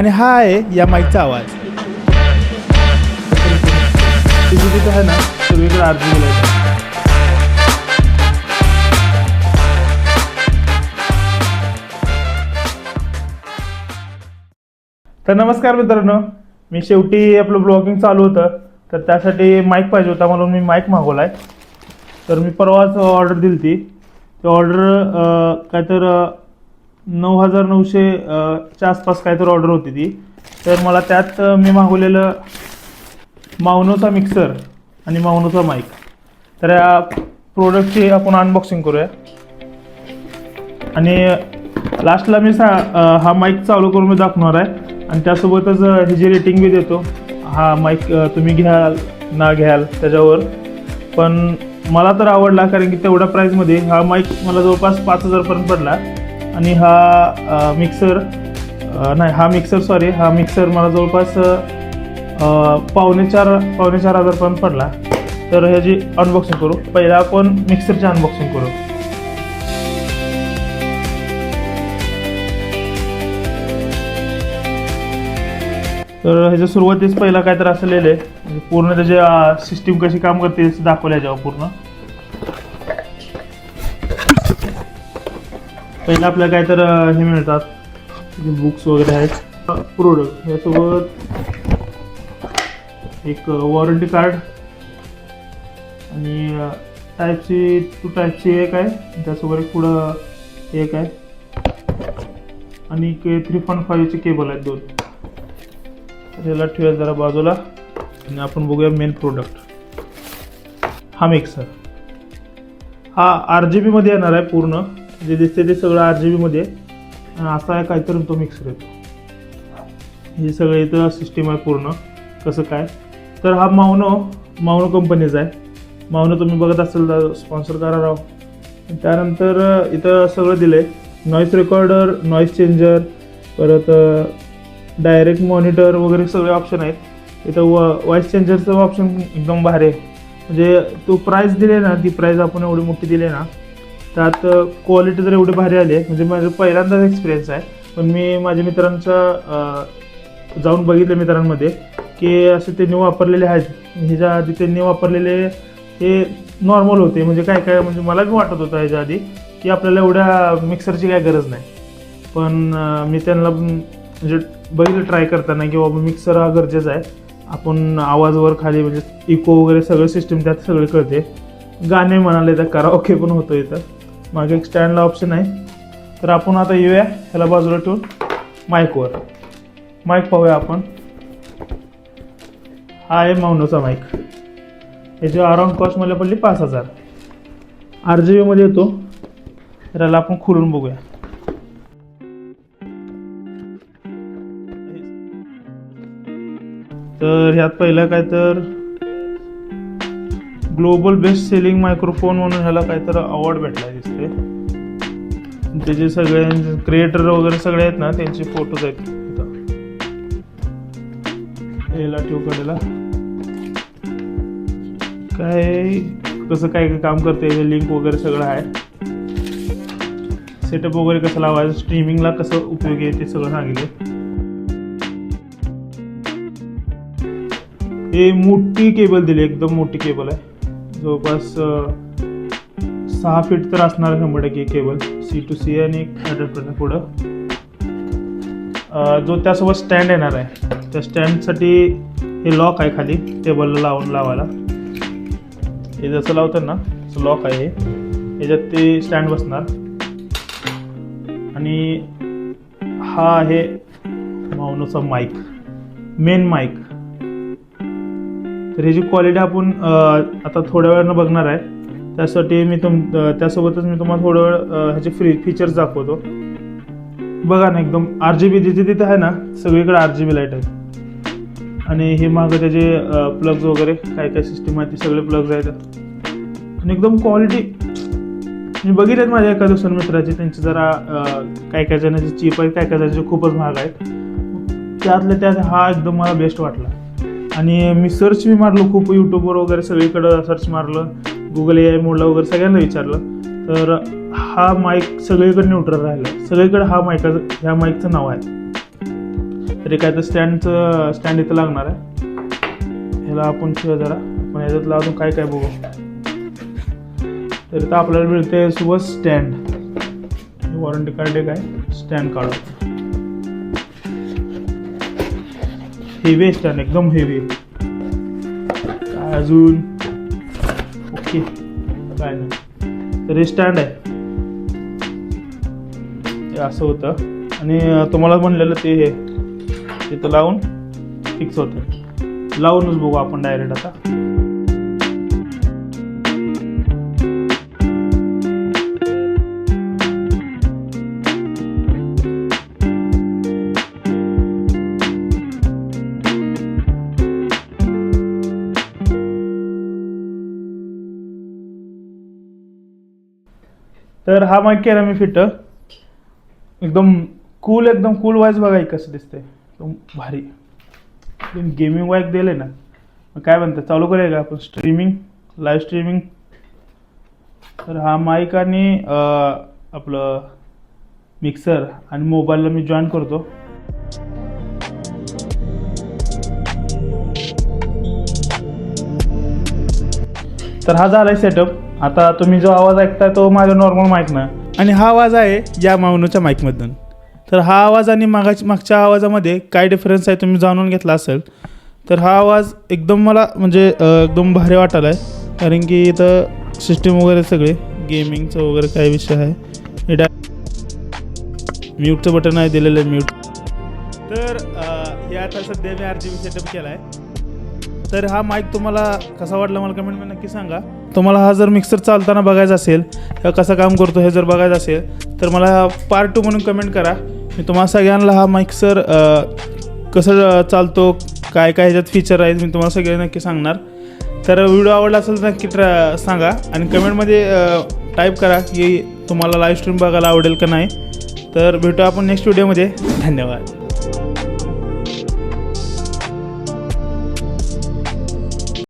आणि हा आहे या माईकचा आवाज. तिथे आहे ना सगळीकडे RGB लाईट आहे. तर नमस्कार मित्रांनो, मी शेवटी आपलं ब्लॉगिंग चालू होतं तर त्यासाठी माईक पाहिजे होता म्हणून मी माईक मागवला आहे. तर मी परवाच ऑर्डर दिली ती ऑर्डर काय तर 9,900च्या आसपास काय तर ऑर्डर होती ती. तर मला त्यात मी मागवलेलं माउनोचा मिक्सर आणि माउनोचा माईक. तर या प्रोडक्टची आपण अनबॉक्सिंग करूया आणि लास्टला मी हा माईक चालू करून मी दाखवणार आहे आणि त्यासोबतच ह्याची रेटिंग बी देतो. हा माईक तुम्ही घ्याल ना घ्याल त्याच्यावर, पण मला तर आवडला कारण की तेवढ्या प्राईजमध्ये हा माईक मला जवळपास 5,000पर्यंत पडला आणि हा मिक्सर मला जवळपास 3,500-4,500पर्यंत पडला. तर ह्याची अनबॉक्सिंग करू. पहिला आपण मिक्सरची अनबॉक्सिंग करू. तर ह्याच्या सुरुवातीस पहिला काय तर असं लिहिलंय म्हणजे पूर्ण त्याची सिस्टीम कशी काम करते दाखवलं ह्याच्यावर पूर्ण. पहिला आपल्याला काय तर हे मिळतात बुक्स वगैरे आहेत. प्रोडक्ट यासोबत एक वॉरंटी कार्ड आणि टाईप सी एक आहे, त्यासोबत एक पुढं एक आहे आणि 3.5चे केबल आहेत 2. याला ठेवूया जरा बाजूला आणि आपण बघूया मेन प्रोडक्ट. हा मिक्सर हा RGB मध्ये येणार आहे. पूर्ण जे दिसते ते सगळं RGB मध्ये आणि असा आहे काहीतरी तो मिक्सर येतो. हे सगळं इथं सिस्टीम आहे पूर्ण कसं काय. तर हा माउनो कंपनीचा आहे. माउनो तुम्ही बघत असेल तर स्पॉन्सर करा राव. त्यानंतर इथं सगळं दिलंय, नॉईस रेकॉर्डर, नॉईस चेंजर, परत डायरेक्ट मॉनिटर वगैरे सगळे ऑप्शन आहेत. इथं व्हॉइस चेंजरचं ऑप्शन एकदम भारी आहे. म्हणजे तो प्राईस दिले ना, ती प्राईस आपण एवढी मोठी दिली ना, त्यात क्वालिटी जर एवढी भारी आली आहे. म्हणजे माझं पहिल्यांदाच एक्सपिरियन्स आहे, पण मी माझ्या मित्रांच्या जाऊन बघितले मित्रांमध्ये की असे त्यांनी वापरलेले आहेत. ह्याच्या आधी त्यांनी वापरलेले हे नॉर्मल होते. म्हणजे काय म्हणजे मला बी वाटत होतं ह्याच्या आधी की आपल्याला एवढ्या मिक्सरची काय गरज नाही, पण मी त्यांना म्हणजे बघितलं ट्राय करताना की बाबा मिक्सर हा गरजेचा आहे. आपण आवाजवर खाली म्हणजे इको वगैरे सगळं सिस्टीम त्यात सगळे कळते. गाणे म्हणाले तर कराओके पण होतो. इथं मागे एक स्टँडला ऑप्शन आहे. तर आपण आता येऊया ह्याला बाजूला ठेवून माईकवर. माईक पाहूया आपण. हा आहे माउनोचा माईक. याची अराउंड कॉस्ट मला पडली 5,000. RGB मध्ये येतो. तर याला आपण खोलून बघूया. तर ह्यात पहिलं काय तर ग्लोबल बेस्ट सेलिंग मायक्रोफोन म्हणून ह्याला काय तर अवॉर्ड भेटलाय दिसते. त्याचे सगळे क्रिएटर वगैरे सगळे आहेत ना, त्यांचे फोटोज आहेत इथं. याला ठेवू कडेला. काय कसं काय काम करते लिंक वगैरे सगळं आहे. सेटअप वगैरे कसं लावायचं, स्ट्रीमिंगला कसं उपयोगी आहे ते सगळं सांगितलं. हे मोठी केबल दिली, एकदम मोठी केबल आहे. जवळपास 6 फीट तर असणार 100% केबल. C to C आणि एक अडॅप्टर पुढं. जो त्यासोबत स्टँड येणार आहे, त्या स्टँडसाठी हे लॉक आहे खाली टेबलला लावायला. हे जसं लावतं ना तसं लॉक आहे. याच्यात ते स्टँड बसणार आणि हा आहे माउनोचा माईक, मेन माईक. तर ह्याची क्वालिटी आपण आता थोड्या वेळानं बघणार आहे. त्यासाठी त्यासोबतच मी तुम्हाला थोड्या वेळ ह्याचे फीचर्स दाखवतो. बघा ना, एकदम RGB जिथे तिथे आहे ना सगळीकडे RGB लाईट आहे. आणि हे मागं त्याचे प्लग्स वगैरे काय सिस्टीम आहे ते सगळे प्लग्स आहेत. आणि एकदम क्वालिटी मी बघितलेत माझ्या एका दुसऱ्या मित्राची. त्यांची जरा काय जणांची चीप आहे, काय जणांचे खूपच महाग आहेत. त्यातल्या त्यात हा एकदम मला बेस्ट वाटला. आणि मी सर्च मी मारलो खूप यूट्यूबवर वगैरे सगळीकडं सर्च मारलं, गुगल AI मोडला वगैरे सगळ्यांना विचारलं. तर हा माईक सगळीकडे न्यूट्रल राहिला. सगळीकडे ह्या माईकचं नाव आहे. तरी काय तर स्टँड इथं लागणार आहे. ह्याला आपण ठेवूया जरा, पण ह्याच्यातलं अजून काय काय बघू. तर इथं आपल्याला मिळते सोबत स्टँड, वॉरंटी कार्ड एक आहे, स्टँड काढू. हेवी स्टँड, एकदम हेवी. काय अजून ओके काय नाही. तर हे स्टँड आहे, हे असं होतं. आणि तुम्हाला म्हणलेलं ते हे तिथं लावून फिक्स होतं. लावूनच बघू आपण डायरेक्ट आता. तर हा माईक केला मी फिट. एकदम कूल वाईज बघा कसं दिसतंय, एकदम भारी. गेमिंग माईक दिले ना, मग काय म्हणतात चालू करूया का आपण स्ट्रीमिंग, लाईव्ह स्ट्रीमिंग. तर हा माईक आणि आपलं मिक्सर आणि मोबाईलला मी जॉईन करतो. तर हा झालाय सेटअप. आता तुम्ही जो आवाज ऐकताय तो माझ्या नॉर्मल माईकनं, आणि हा आवाज आहे या माऊनूच्या माईकमधून. तर हा आवाज आणि मागच्या आवाजामध्ये काय डिफरन्स आहे तुम्ही जाणून घेतला असेल. तर हा आवाज एकदम मला म्हणजे एकदम भारी वाटायला आहे, कारण की इथं सिस्टीम वगैरे सगळे गेमिंगचं वगैरे काय विषय आहे. हे म्यूटचं बटन आहे दिलेलं आहे, म्यूट. तर हे आता सध्या मी RGB सेटअप केला आहे. तर हा माईक तुम्हाला कसा वाटला मला कमेंटमध्ये नक्की सांगा. तुम्हाला हा जर मिक्सर चालताना बघायचा असेल किंवा कसं काम करतो हे जर बघायचं असेल तर मला पार्ट 2 म्हणून कमेंट करा. मी तुम्हाला सगळ्यांना हा मिक्सर कसं चालतो, काय काय ह्याच्यात फीचर आहेत मी तुम्हाला सगळे नक्की सांगणार. तर व्हिडिओ आवडला असेल तर नक्की सांगा आणि कमेंटमध्ये टाईप करा की तुम्हाला लाईव्ह स्ट्रीम बघायला आवडेल का नाही. तर भेटू आपण नेक्स्ट व्हिडिओमध्ये. धन्यवाद.